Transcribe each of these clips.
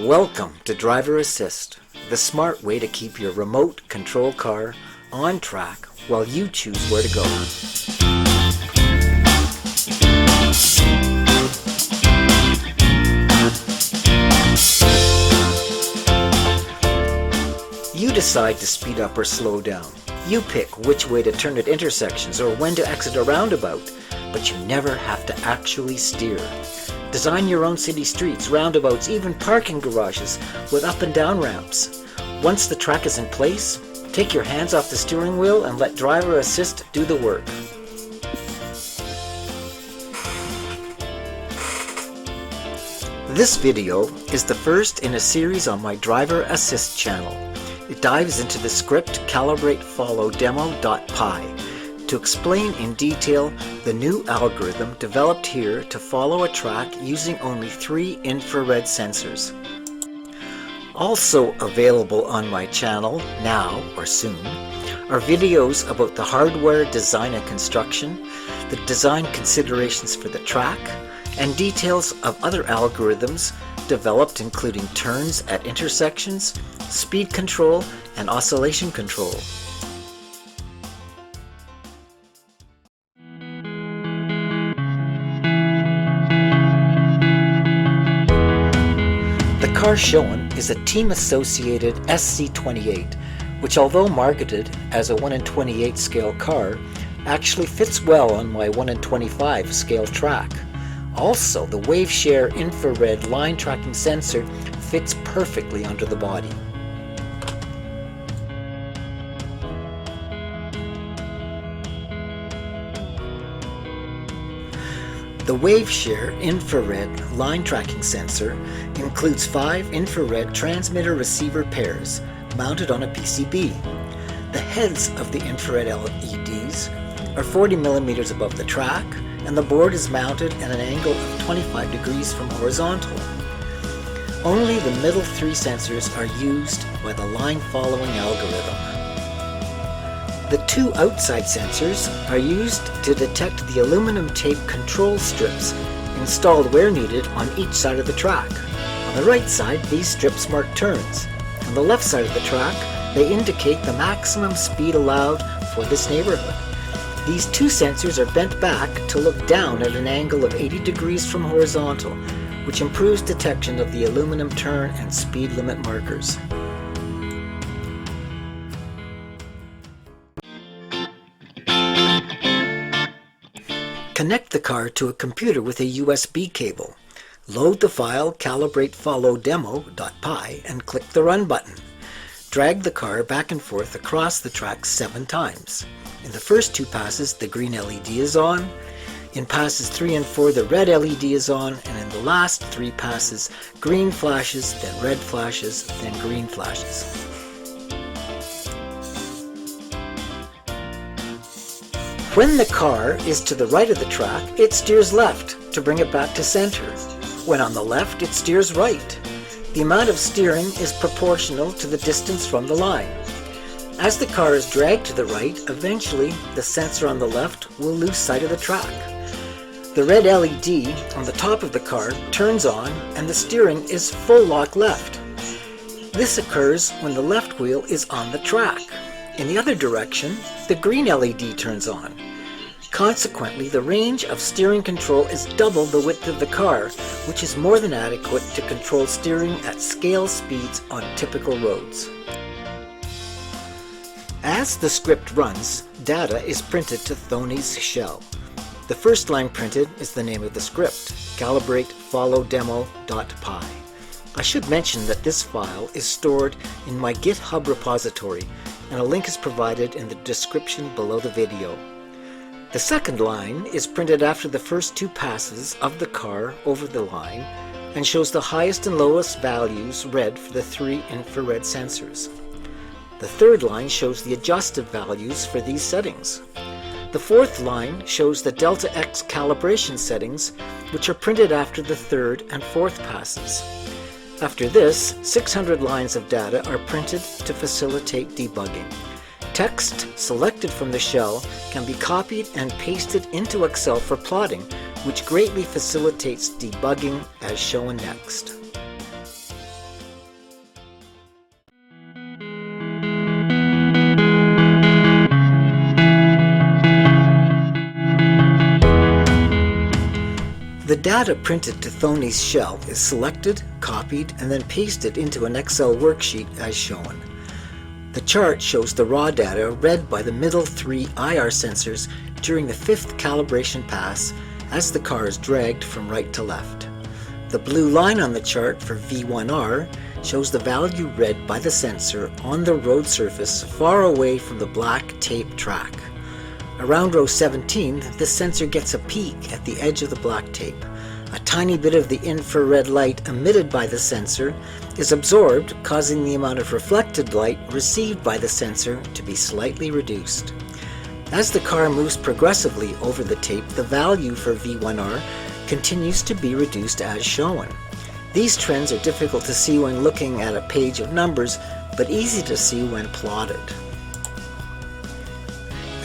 Welcome to Driver Assist, the smart way to keep your remote control car on track while you choose where to go. You decide to speed up or slow down. You pick which way to turn at intersections or when to exit a roundabout, but you never have to actually steer. Design your own city streets, roundabouts, even parking garages with up and down ramps. Once the track is in place, take your hands off the steering wheel and let Driver Assist do the work. This video is the first in a series on my Driver Assist channel. It dives into the script Calibrate Follow Demo.py to explain in detail the new algorithm developed here to follow a track using only 3 infrared sensors. Also available on my channel now or soon are videos about the hardware design and construction, the design considerations for the track, and details of other algorithms developed including turns at intersections, speed control, and oscillation control. The car shown is a team-associated SC28, which although marketed as a 1 in 28 scale car, actually fits well on my 1 in 25 scale track. Also, the WaveShare infrared line tracking sensor fits perfectly under the body. The WaveShare infrared line tracking sensor includes 5 infrared transmitter-receiver pairs mounted on a PCB. The heads of the infrared LEDs are 40 millimeters above the track, and the board is mounted at an angle of 25 degrees from horizontal. Only the middle 3 sensors are used by the line following algorithm. The 2 outside sensors are used to detect the aluminum tape control strips installed where needed on each side of the track. On the right side, these strips mark turns. On the left side of the track, they indicate the maximum speed allowed for this neighborhood. These 2 sensors are bent back to look down at an angle of 80 degrees from horizontal, which improves detection of the aluminum turn and speed limit markers. Connect the car to a computer with a USB cable. Load the file Calibrate Follow Demo.py and click the Run button. Drag the car back and forth across the track 7 times. In the first 2 passes, the green LED is on. In passes 3 and 4, the red LED is on. And in the last 3 passes, green flashes, then red flashes, then green flashes. When the car is to the right of the track, it steers left to bring it back to center. When on the left, it steers right. The amount of steering is proportional to the distance from the line. As the car is dragged to the right, eventually the sensor on the left will lose sight of the track. The red LED on the top of the car turns on and the steering is full lock left. This occurs when the left wheel is on the track. In the other direction, the green LED turns on. Consequently, the range of steering control is double the width of the car, which is more than adequate to control steering at scale speeds on typical roads. As the script runs, data is printed to Thonny's shell. The first line printed is the name of the script, Calibrate Follow Demo.py. I should mention that this file is stored in my GitHub repository, and a link is provided in the description below the video. The second line is printed after the first 2 passes of the car over the line and shows the highest and lowest values read for the 3 infrared sensors. The third line shows the adjusted values for these settings. The fourth line shows the Delta X calibration settings, which are printed after the 3rd and 4th passes. After this, 600 lines of data are printed to facilitate debugging. Text selected from the shell can be copied and pasted into Excel for plotting, which greatly facilitates debugging as shown next. data printed to Thonny's shell is selected, copied, and then pasted into an Excel worksheet as shown. The chart shows the raw data read by the middle 3 IR sensors during the 5th calibration pass as the car is dragged from right to left. The blue line on the chart for V1R shows the value read by the sensor on the road surface far away from the black tape track. Around row 17, the sensor gets a peek at the edge of the black tape. A tiny bit of the infrared light emitted by the sensor is absorbed, causing the amount of reflected light received by the sensor to be slightly reduced. As the car moves progressively over the tape, the value for V1R continues to be reduced as shown. These trends are difficult to see when looking at a page of numbers, but easy to see when plotted.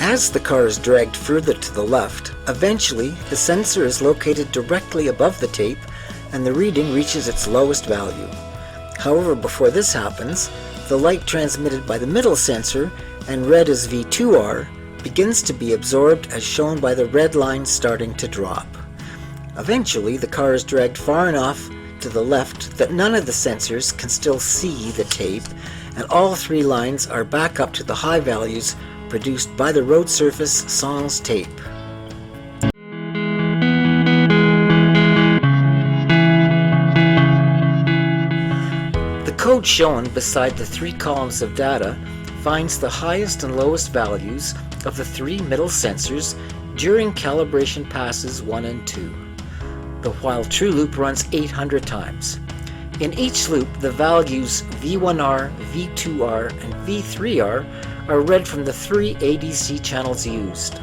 As the car is dragged further to the left, eventually the sensor is located directly above the tape and the reading reaches its lowest value. However, before this happens, the light transmitted by the middle sensor and read as V2R begins to be absorbed as shown by the red line starting to drop. Eventually, the car is dragged far enough to the left that none of the sensors can still see the tape, and all 3 lines are back up to the high values produced by the road surface sans tape. The code shown beside the 3 columns of data finds the highest and lowest values of the 3 middle sensors during calibration passes 1 and 2. The while true loop runs 800 times. In each loop, the values V1R, V2R, and V3R are read from the 3 ADC channels used.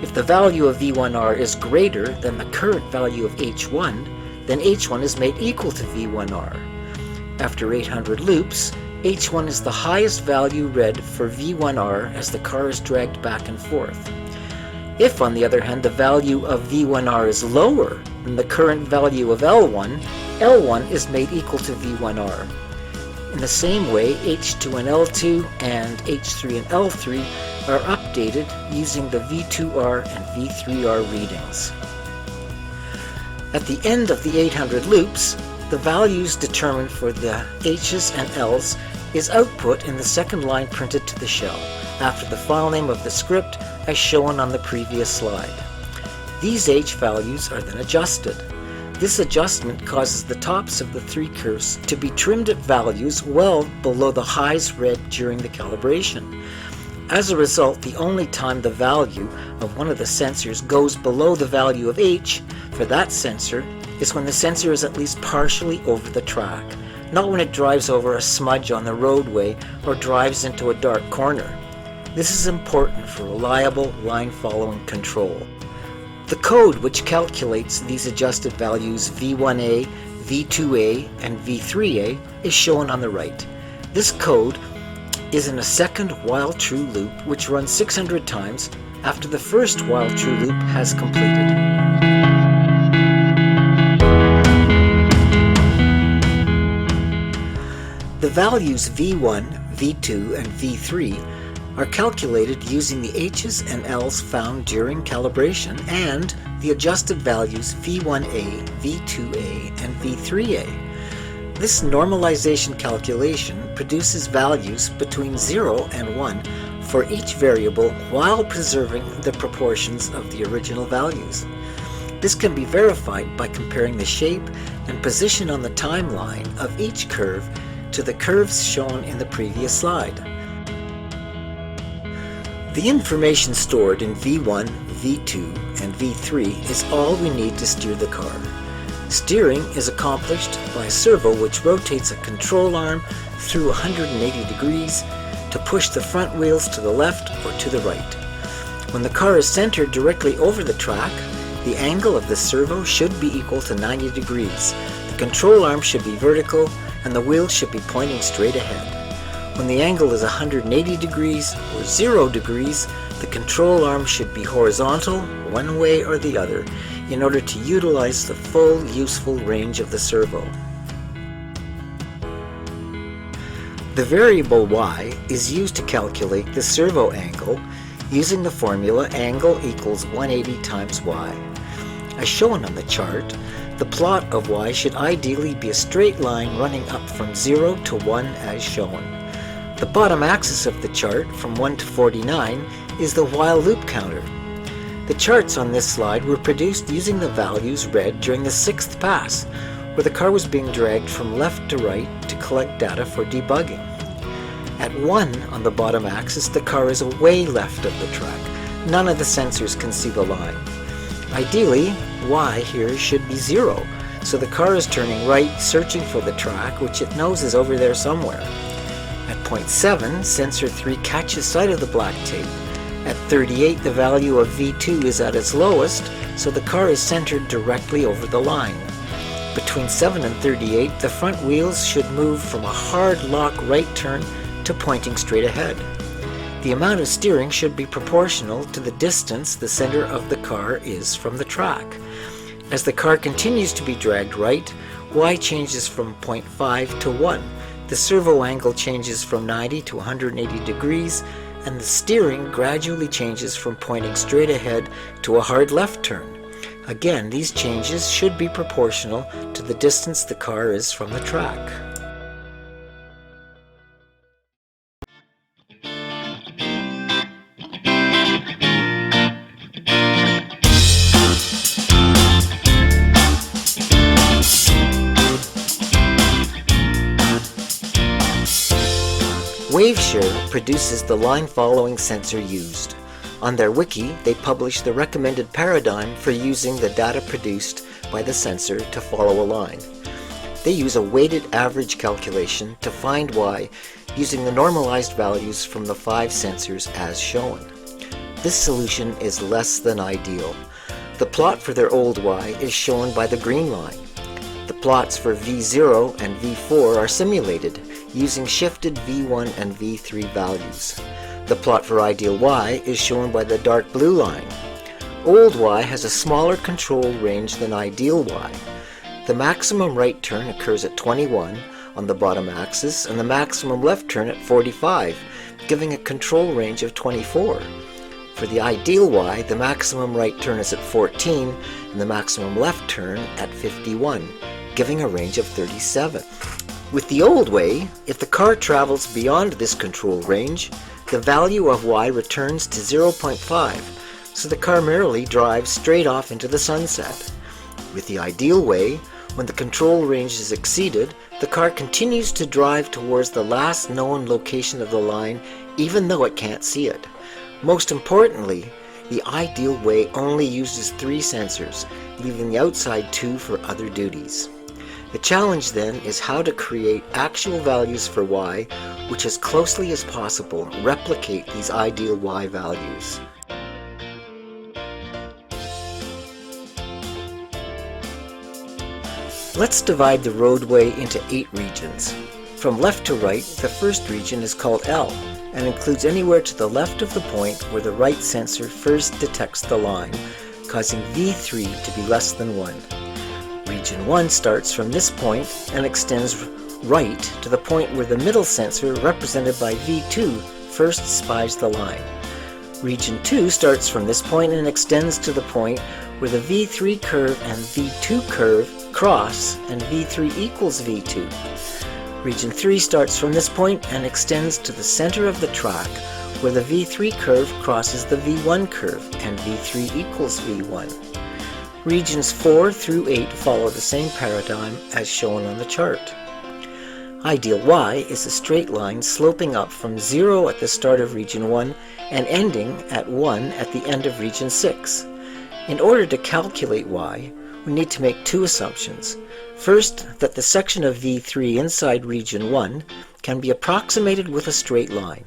If the value of V1R is greater than the current value of H1, then H1 is made equal to V1R. After 800 loops, H1 is the highest value read for V1R as the car is dragged back and forth. If, on the other hand, the value of V1R is lower than the current value of L1, L1 is made equal to V1R. In the same way, H2 and L2 and H3 and L3 are updated using the V2R and V3R readings. At the end of the 800 loops, the values determined for the H's and L's is output in the second line printed to the shell, after the file name of the script as shown on the previous slide. These H values are then adjusted. This adjustment causes the tops of the 3 curves to be trimmed at values well below the highs read during the calibration. As a result, the only time the value of one of the sensors goes below the value of H for that sensor is when the sensor is at least partially over the track, not when it drives over a smudge on the roadway or drives into a dark corner. This is important for reliable line following control. The code which calculates these adjusted values V1A, V2A, and V3A is shown on the right. This code is in a second while true loop which runs 600 times after the first while true loop has completed. The values V1, V2, and V3 are calculated using the H's and L's found during calibration and the adjusted values V1A, V2A, and V3A. This normalization calculation produces values between 0 and 1 for each variable while preserving the proportions of the original values. This can be verified by comparing the shape and position on the timeline of each curve to the curves shown in the previous slide. The information stored in V1, V2, and V3 is all we need to steer the car. Steering is accomplished by a servo which rotates a control arm through 180 degrees to push the front wheels to the left or to the right. When the car is centered directly over the track, the angle of the servo should be equal to 90 degrees. The control arm should be vertical and the wheels should be pointing straight ahead. When the angle is 180 degrees or 0 degrees, the control arm should be horizontal one way or the other in order to utilize the full useful range of the servo. The variable y is used to calculate the servo angle using the formula angle equals 180 times y. As shown on the chart, the plot of y should ideally be a straight line running up from 0 to 1 as shown. The bottom axis of the chart, from 1 to 49, is the while loop counter. The charts on this slide were produced using the values read during the 6th pass, where the car was being dragged from left to right to collect data for debugging. At 1 on the bottom axis, the car is way left of the track. None of the sensors can see the line. Ideally, y here should be 0, so the car is turning right, searching for the track, which it knows is over there somewhere. At point 7, sensor 3 catches sight of the black tape. At 38, the value of V2 is at its lowest, so the car is centered directly over the line. Between 7 and 38, the front wheels should move from a hard lock right turn to pointing straight ahead. The amount of steering should be proportional to the distance the center of the car is from the track. As the car continues to be dragged right, y changes from 0.5 to 1. The servo angle changes from 90 to 180 degrees, and the steering gradually changes from pointing straight ahead to a hard left turn. Again, these changes should be proportional to the distance the car is from the track. Waveshare produces the line following sensor used. On their wiki, they publish the recommended paradigm for using the data produced by the sensor to follow a line. They use a weighted average calculation to find y using the normalized values from the 5 sensors as shown. This solution is less than ideal. The plot for their old y is shown by the green line. The plots for V0 and V4 are simulated using shifted V1 and V3 values. The plot for ideal y is shown by the dark blue line. Old y has a smaller control range than ideal y. The maximum right turn occurs at 21 on the bottom axis and the maximum left turn at 45, giving a control range of 24. For the ideal y, the maximum right turn is at 14 and the maximum left turn at 51, giving a range of 37. With the old way, if the car travels beyond this control range, the value of y returns to 0.5, so the car merely drives straight off into the sunset. With the ideal way, when the control range is exceeded, the car continues to drive towards the last known location of the line, even though it can't see it. Most importantly, the ideal way only uses 3 sensors, leaving the outside 2 for other duties. The challenge then is how to create actual values for y which as closely as possible replicate these ideal y values. Let's divide the roadway into 8 regions. From left to right, the first region is called L and includes anywhere to the left of the point where the right sensor first detects the line, causing V3 to be less than 1. Region 1 starts from this point and extends right to the point where the middle sensor, represented by V2, first spies the line. Region 2 starts from this point and extends to the point where the V3 curve and V2 curve cross and V3 equals V2. Region 3 starts from this point and extends to the center of the track where the V3 curve crosses the V1 curve and V3 equals V1. Regions 4 through 8 follow the same paradigm as shown on the chart. Ideal y is a straight line sloping up from 0 at the start of region 1 and ending at 1 at the end of region 6. In order to calculate y, we need to make 2 assumptions. First, that the section of V3 inside region 1 can be approximated with a straight line.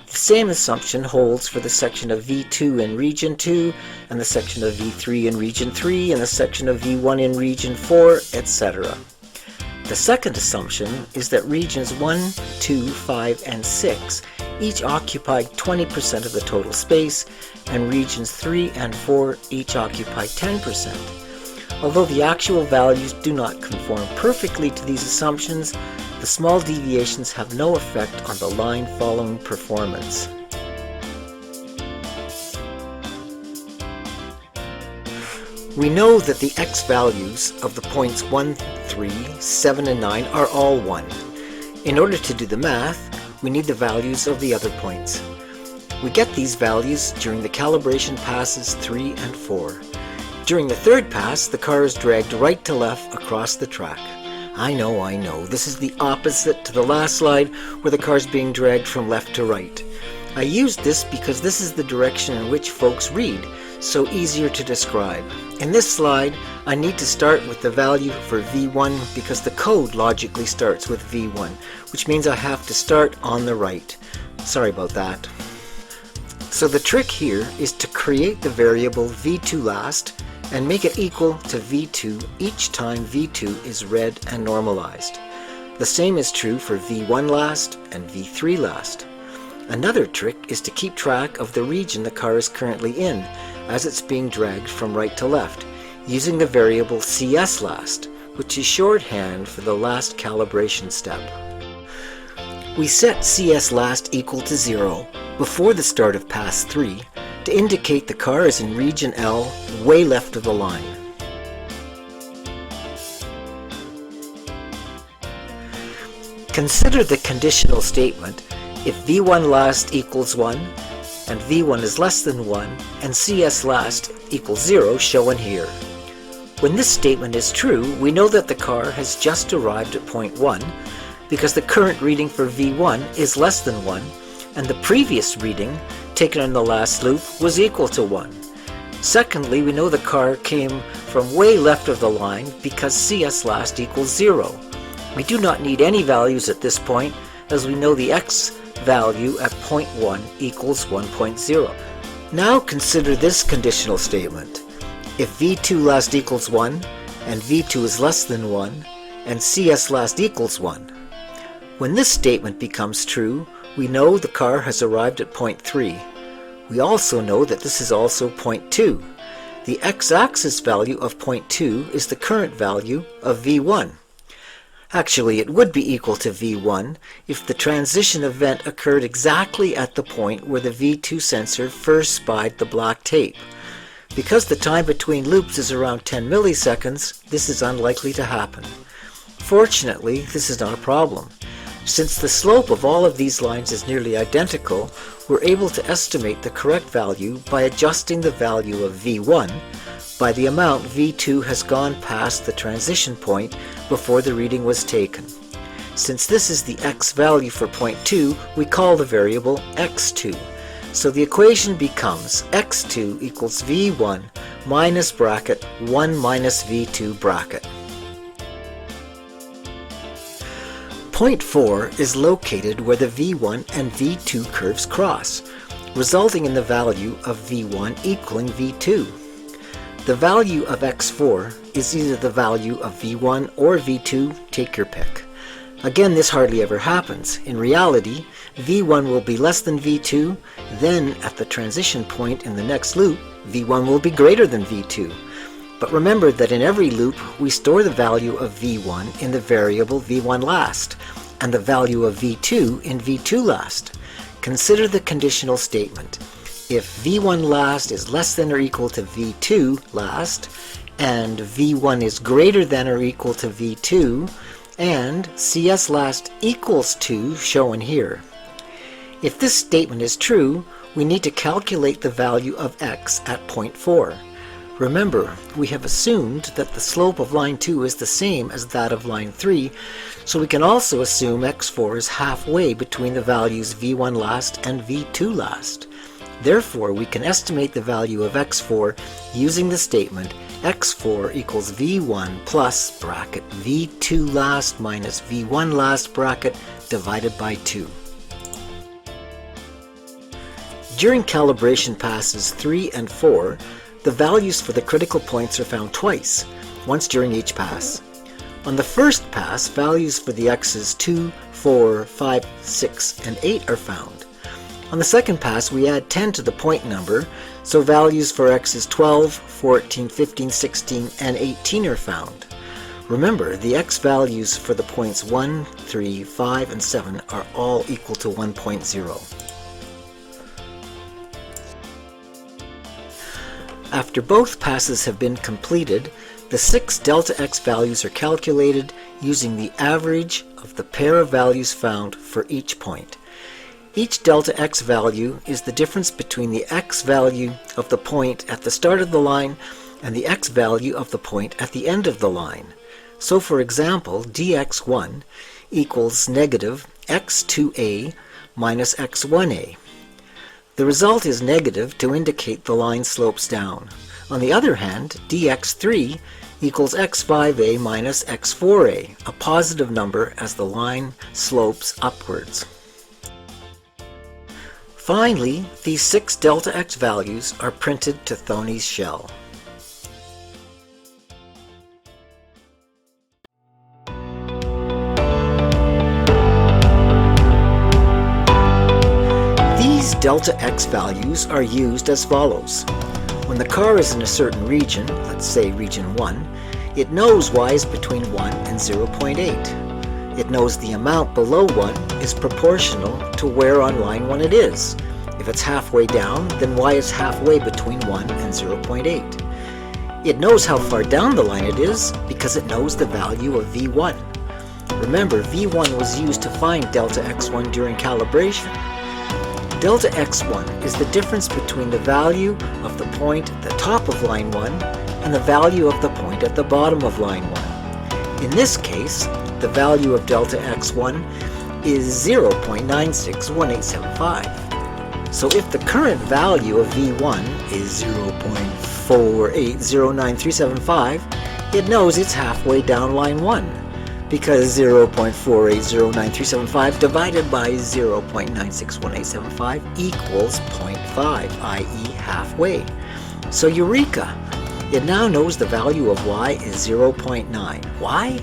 The same assumption holds for the section of V2 in region 2, and the section of V3 in region 3, and the section of V1 in region 4, etc. The second assumption is that regions 1, 2, 5, and 6 each occupy 20% of the total space, and regions 3 and 4 each occupy 10%. Although the actual values do not conform perfectly to these assumptions, the small deviations have no effect on the line following performance. We know that the x values of the points 1, 3, 7, and 9 are all 1. In order to do the math, we need the values of the other points. We get these values during the calibration passes 3 and 4. During the third pass, the car is dragged right to left across the track. I know, this is the opposite to the last slide where the car is being dragged from left to right. I used this because this is the direction in which folks read, so easier to describe. In this slide, I need to start with the value for V1 because the code logically starts with V1, which means I have to start on the right. Sorry about that. So the trick here is to create the variable V2 last and make it equal to V2 each time V2 is read and normalized. The same is true for V1 last and V3 last. Another trick is to keep track of the region the car is currently in as it's being dragged from right to left, using the variable CS last, which is shorthand for the last calibration step. We set CS last equal to 0 before the start of pass 3 to indicate the car is in region L, way left of the line. Consider the conditional statement if V1 last equals 1 and V1 is less than 1 and CS last equals 0 shown here. When this statement is true, we know that the car has just arrived at point 1 because the current reading for V1 is less than 1 and the previous reading taken on the last loop was equal to 1. Secondly, we know the car came from way left of the line because CS last equals 0. We do not need any values at this point as we know the x value at point 1 equals 1.0. Now consider this conditional statement. If V2 last equals 1 and V2 is less than 1 and CS last equals 1. When this statement becomes true, we know the car has arrived at point 3. We also know that this is also point 2. The x-axis value of point 2 is the current value of V1. Actually, it would be equal to V1 if the transition event occurred exactly at the point where the V2 sensor first spied the black tape. Because the time between loops is around 10 milliseconds, this is unlikely to happen. Fortunately, this is not a problem. Since the slope of all of these lines is nearly identical, we're able to estimate the correct value by adjusting the value of V1 by the amount V2 has gone past the transition point before the reading was taken. Since this is the x value for point 2, we call the variable x2. So the equation becomes x2 equals V1 minus bracket 1 minus V2 bracket. Point 4 is located where the V1 and V2 curves cross, resulting in the value of V1 equaling V2. The value of x4 is either the value of V1 or V2, take your pick. Again, this hardly ever happens. In reality, V1 will be less than V2, then at the transition point in the next loop, V1 will be greater than V2. But remember that in every loop, we store the value of V1 in the variable V1 last, and the value of V2 in V2 last. Consider the conditional statement. If V1 last is less than or equal to V2 last, and V1 is greater than or equal to V2, and CS last equals 2 shown here. If this statement is true, we need to calculate the value of x at point 4. Remember, we have assumed that the slope of line 2 is the same as that of line 3, so we can also assume x4 is halfway between the values V1 last and V2 last. Therefore, we can estimate the value of x4 using the statement x4 equals V1 plus bracket V2 last minus V1 last bracket divided by 2. During calibration passes 3 and 4, the values for the critical points are found twice, once during each pass. On the first pass, values for the x's 2, 4, 5, 6, and 8 are found. On the second pass, we add 10 to the point number, so values for x's 12, 14, 15, 16, and 18 are found. Remember, the x values for the points 1, 3, 5, and 7 are all equal to 1.0. After both passes have been completed, the 6 delta x values are calculated using the average of the pair of values found for each point. Each delta x value is the difference between the x value of the point at the start of the line and the x value of the point at the end of the line. So for example, dx1 equals negative x2a minus x1a. The result is negative to indicate the line slopes down. On the other hand, dx3 equals x5a minus x4a, a positive number as the line slopes upwards. Finally, these 6 delta x values are printed to Thonny's shell. These delta x values are used as follows. When the car is in a certain region, let's say region 1, it knows y is between 1 and 0.8. It knows the amount below 1 is proportional to where on line 1 it is. If it's halfway down, then y is halfway between 1 and 0.8. It knows how far down the line it is because it knows the value of v1. Remember, v1 was used to find delta x1 during calibration. Delta x1 is the difference between the value of the point at the top of line 1 and the value of the point at the bottom of line 1. In this case, the value of delta x1 is 0.961875. So if the current value of v1 is 0.4809375, it knows it's halfway down line 1, because 0.4809375 divided by 0.961875 equals 0.5, i.e. halfway. So eureka! It now knows the value of y is 0.9. Why?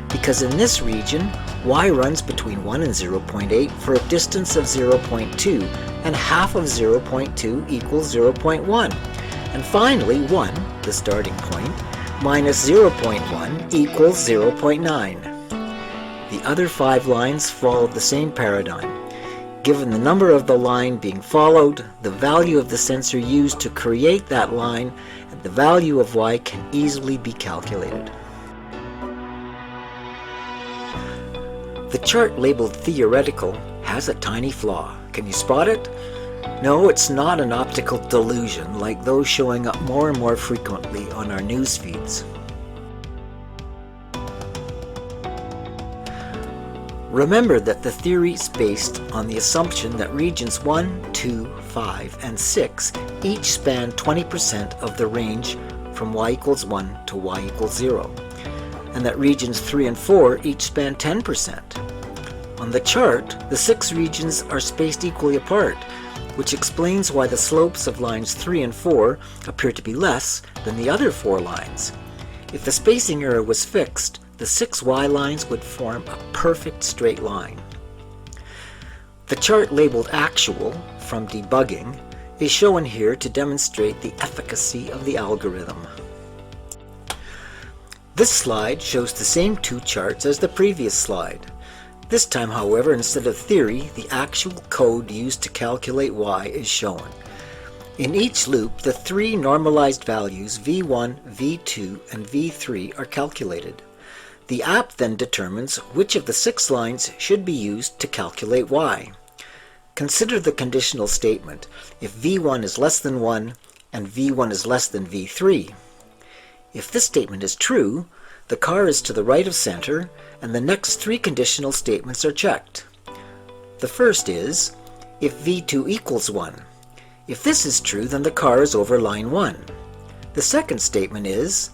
Because in this region, y runs between 1 and 0.8 for a distance of 0.2, and half of 0.2 equals 0.1. And finally, 1, the starting point, minus 0.1 equals 0.9. The other 5 lines follow the same paradigm. Given the number of the line being followed, the value of the sensor used to create that line, and the value of y can easily be calculated. The chart labeled theoretical has a tiny flaw. Can you spot it? No, it's not an optical delusion like those showing up more and more frequently on our news feeds. Remember that the theory is based on the assumption that regions 1, 2, 5, and 6 each span 20% of the range from y equals 1 to y equals 0, and that regions 3 and 4 each span 10%. On the chart, the 6 regions are spaced equally apart, which explains why the slopes of lines 3 and 4 appear to be less than the other 4 lines. If the spacing error was fixed, the 6 y lines would form a perfect straight line. The chart labeled actual from debugging is shown here to demonstrate the efficacy of the algorithm. This slide shows the same 2 charts as the previous slide. This time, however, instead of theory, the actual code used to calculate y is shown. In each loop, the 3 normalized values v1, v2, and v3 are calculated. The app then determines which of the 6 lines should be used to calculate y. Consider the conditional statement if v1 is less than 1 and v1 is less than v3. If this statement is true, the car is to the right of center, and the next 3 conditional statements are checked. The first is, if v2 equals 1. If this is true, then the car is over line 1. The second statement is,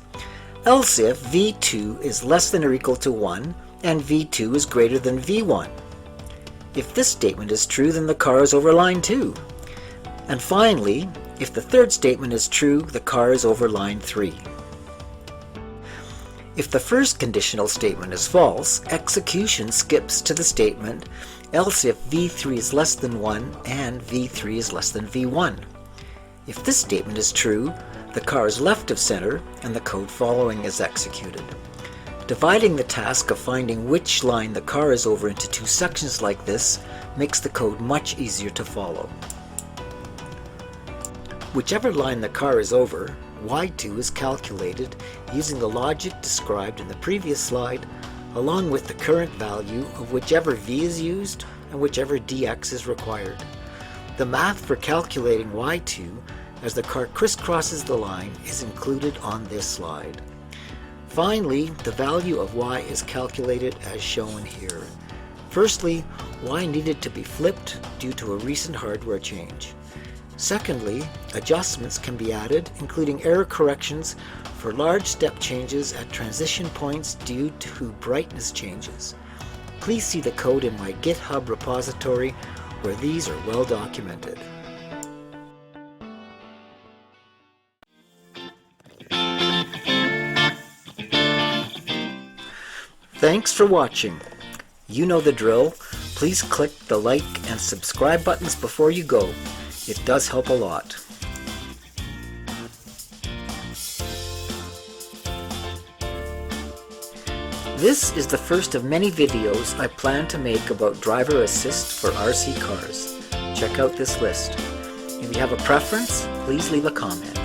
else if v2 is less than or equal to 1, and v2 is greater than v1. If this statement is true, then the car is over line 2. And finally, if the third statement is true, the car is over line 3. If the first conditional statement is false, execution skips to the statement else if v3 is less than 1 and v3 is less than v1. If this statement is true, the car is left of center and the code following is executed. Dividing the task of finding which line the car is over into 2 sections like this makes the code much easier to follow. Whichever line the car is over, Y2 is calculated using the logic described in the previous slide, along with the current value of whichever V is used and whichever dx is required. The math for calculating Y2 as the car crisscrosses the line is included on this slide. Finally, the value of Y is calculated as shown here. Firstly, Y needed to be flipped due to a recent hardware change. Secondly, adjustments can be added, including error corrections for large step changes at transition points due to brightness changes. Please see the code in my GitHub repository where these are well documented. Thanks for watching. You know the drill. Please click the like and subscribe buttons before you go. It does help a lot. This is the first of many videos I plan to make about driver assist for RC cars. Check out this list. If you have a preference, please leave a comment.